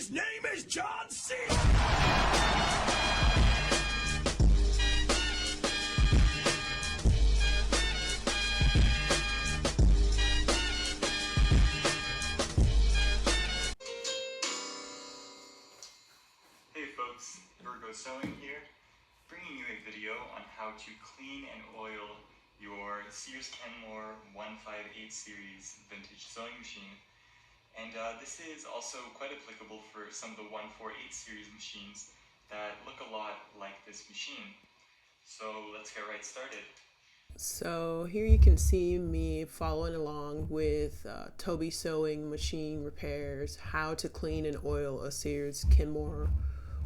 His name is John C. Hey folks, Sewing here, bringing you a video on how to clean and oil your Sears Kenmore 158 series vintage sewing machine. And this is also quite applicable for some of the 148 series machines that look a lot like this machine. So let's get right started. So here you can see me following along with Toby sewing machine repairs, how to clean and oil a Sears Kenmore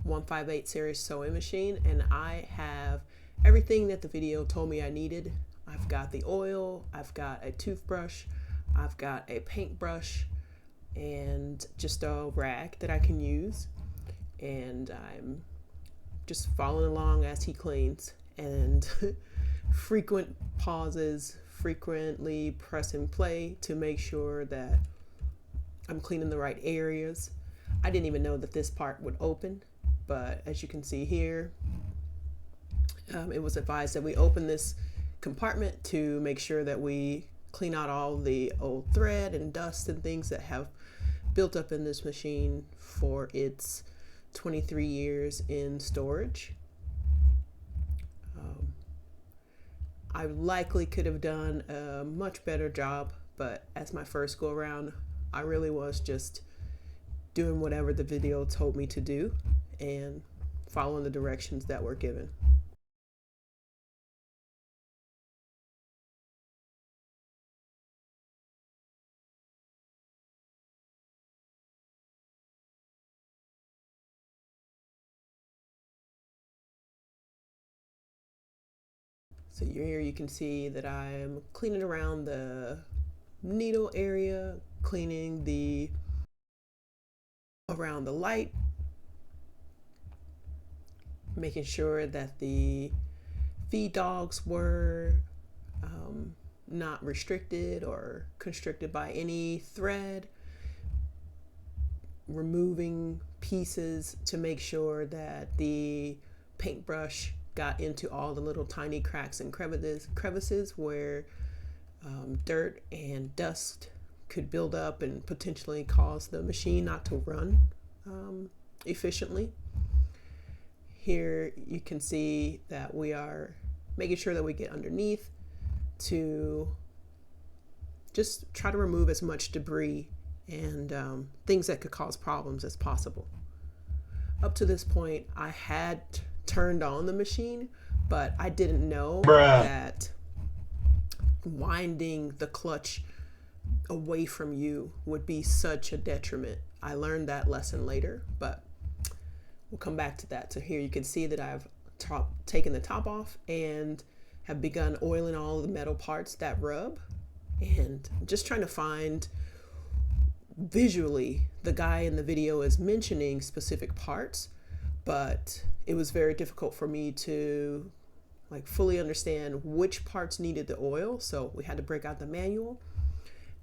158 series sewing machine, and I have everything that the video told me I needed. I've got the oil, I've got a toothbrush, I've got a paintbrush, and just a rag that I can use, and I'm just following along as he cleans, and frequent pauses, frequently pressing play to make sure that I'm cleaning the right areas. I didn't even know that this part would open, but as you can see here, it was advised that we open this compartment to make sure that we clean out all the old thread and dust and things that have built up in this machine for its 23 years in storage. I likely could have done a much better job, but as my first go around, I really was just doing whatever the video told me to do and following the directions that were given. So here you can see that I'm cleaning around the needle area, cleaning around the light, making sure that the feed dogs were not restricted or constricted by any thread, removing pieces to make sure that the paintbrush got into all the little tiny cracks and crevices where dirt and dust could build up and potentially cause the machine not to run efficiently. Here you can see that we are making sure that we get underneath to just try to remove as much debris and things that could cause problems as possible. Up to this point, I had turned on the machine, but I didn't know that winding the clutch away from you would be such a detriment. I learned that lesson later, but we'll come back to that. So here you can see that I've taken the top off and have begun oiling all the metal parts that rub, and I'm just trying to find visually, the guy in the video is mentioning specific parts, but it was very difficult for me to fully understand which parts needed the oil. So we had to break out the manual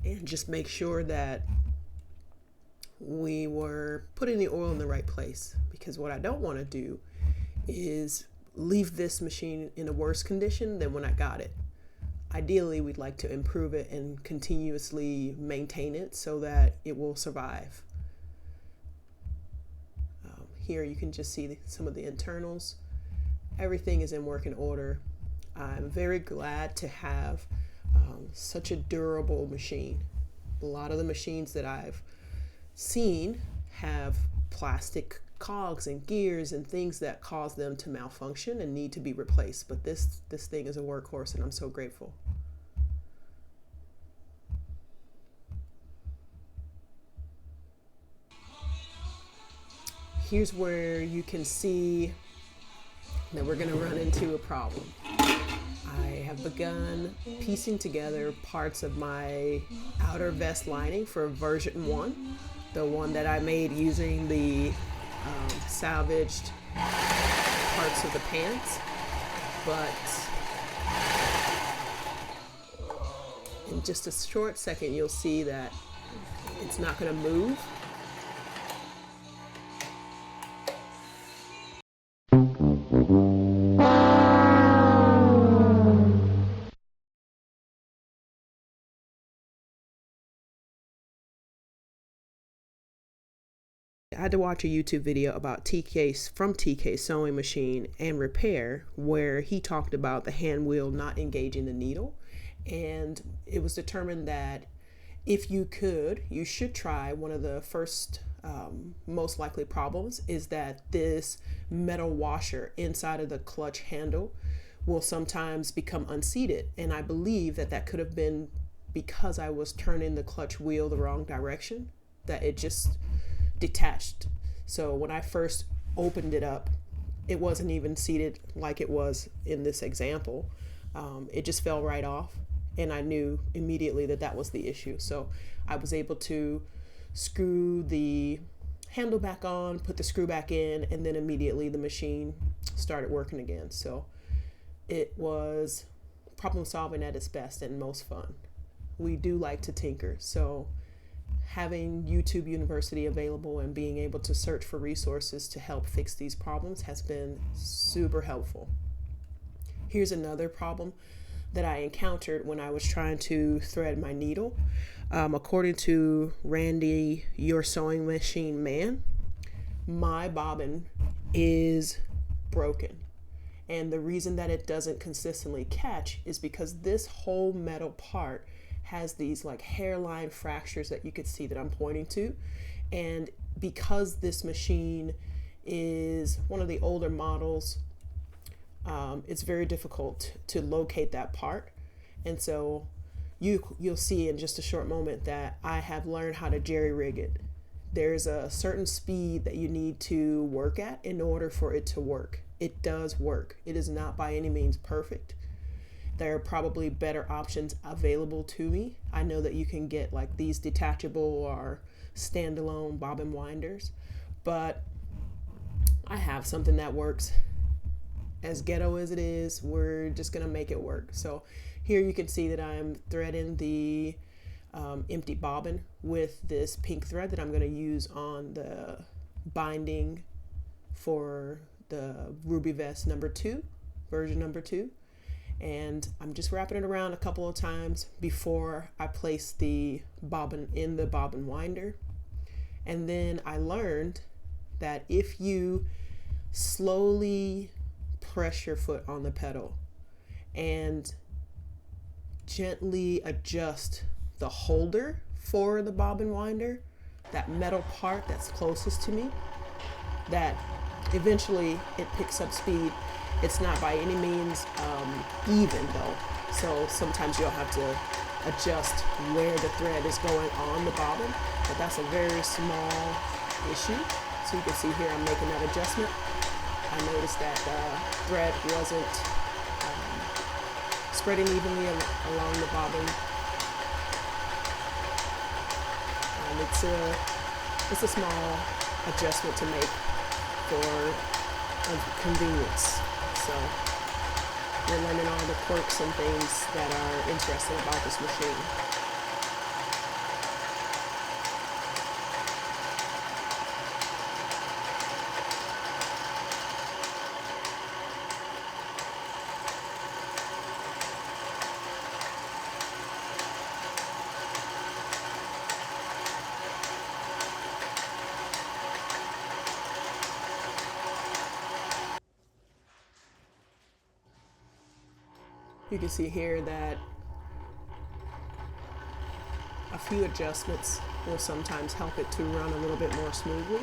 and just make sure that we were putting the oil in the right place, because what I don't want to do is leave this machine in a worse condition than when I got it. Ideally, we'd like to improve it and continuously maintain it so that it will survive. Here you can just see some of the internals. Everything is in working order. I'm very glad to have such a durable machine. A lot of the machines that I've seen have plastic cogs and gears and things that cause them to malfunction and need to be replaced, but this thing is a workhorse, and I'm so grateful. Here's where you can see that we're going to run into a problem. I have begun piecing together parts of my outer vest lining for version 1, the one that I made using the salvaged parts of the pants, but in just a short second you'll see that it's not going to move. I had to watch a YouTube video about TK Sewing Machine and Repair, where he talked about the hand wheel not engaging the needle. And it was determined that if you could, you should try. One of the first most likely problems is that this metal washer inside of the clutch handle will sometimes become unseated. And I believe that that could have been because I was turning the clutch wheel the wrong direction, that it just detached. So when I first opened it up, it wasn't even seated like it was in this example. It just fell right off, and I knew immediately that that was the issue. So I was able to screw the handle back on, put the screw back in, and then immediately the machine started working again. So it was problem solving at its best and most fun. We do like to tinker, so having YouTube University available and being able to search for resources to help fix these problems has been super helpful. Here's another problem that I encountered when I was trying to thread my needle. According to Randy, your sewing machine man, my bobbin is broken. And the reason that it doesn't consistently catch is because this whole metal part has these like hairline fractures that you could see that I'm pointing to. And because this machine is one of the older models, it's very difficult to locate that part. And so you'll see in just a short moment that I have learned how to jerry rig it. There's a certain speed that you need to work at in order for it to work. It does work. It is not by any means perfect. There are probably better options available to me. I know that you can get like these detachable or standalone bobbin winders, but I have something that works. As ghetto as it is, we're just gonna make it work. So here you can see that I'm threading the empty bobbin with this pink thread that I'm gonna use on the binding for the Ruby Vest number 2, version number 2. And I'm just wrapping it around a couple of times before I place the bobbin in the bobbin winder. And then I learned that if you slowly press your foot on the pedal and gently adjust the holder for the bobbin winder, that metal part that's closest to me, that eventually it picks up speed. It's not by any means even though, so sometimes you'll have to adjust where the thread is going on the bobbin, but that's a very small issue. So you can see here I'm making that adjustment. I noticed that the thread wasn't spreading evenly along the bobbin. It's a small adjustment to make for convenience. So you're learning all the quirks and things that are interesting about this machine. You can see here that a few adjustments will sometimes help it to run a little bit more smoothly.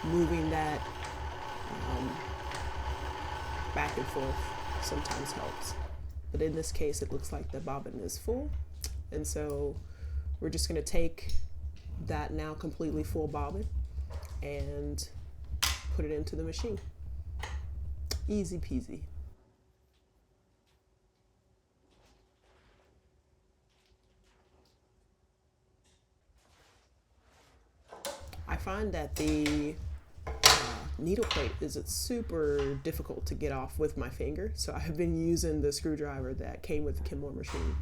Moving that back and forth sometimes helps. But in this case, it looks like the bobbin is full. And so we're just going to take that now completely full bobbin and put it into the machine. Easy peasy. I find that the needle plate is super difficult to get off with my finger, so I've been using the screwdriver that came with the Kenmore machine.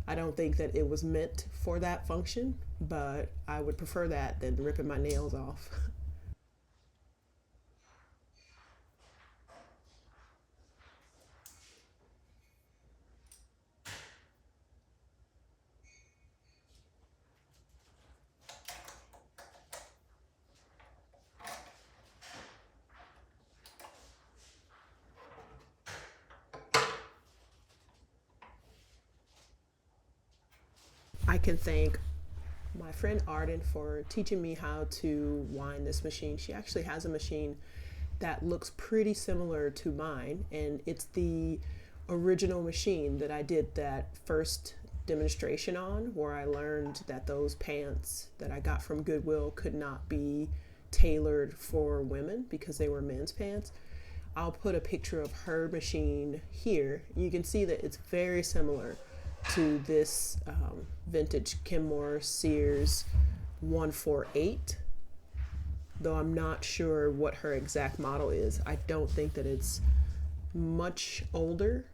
I don't think that it was meant for that function, but I would prefer that than ripping my nails off. I can thank my friend Arden for teaching me how to wind this machine. She actually has a machine that looks pretty similar to mine, and it's the original machine that I did that first demonstration on, where I learned that those pants that I got from Goodwill could not be tailored for women because they were men's pants. I'll put a picture of her machine here. You can see that it's very similar to this vintage Kenmore Sears 148, though I'm not sure what her exact model is. I don't think that it's much older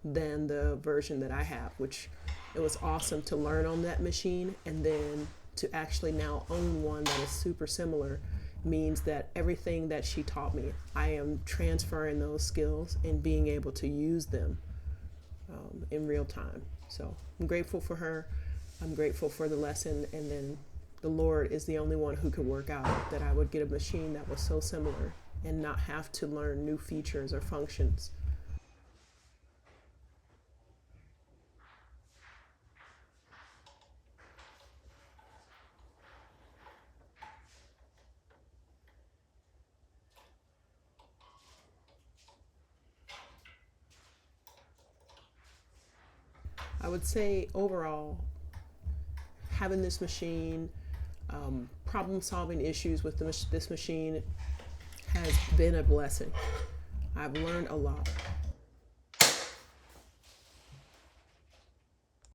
than the version that I have, which it was awesome to learn on that machine, and then to actually now own one that is super similar means that everything that she taught me, I am transferring those skills and being able to use them in real time. So I'm grateful for her. I'm grateful for the lesson, and then the Lord is the only one who could work out that I would get a machine that was so similar and not have to learn new features or functions. I would say overall, having this machine, problem solving issues with this machine has been a blessing. I've learned a lot.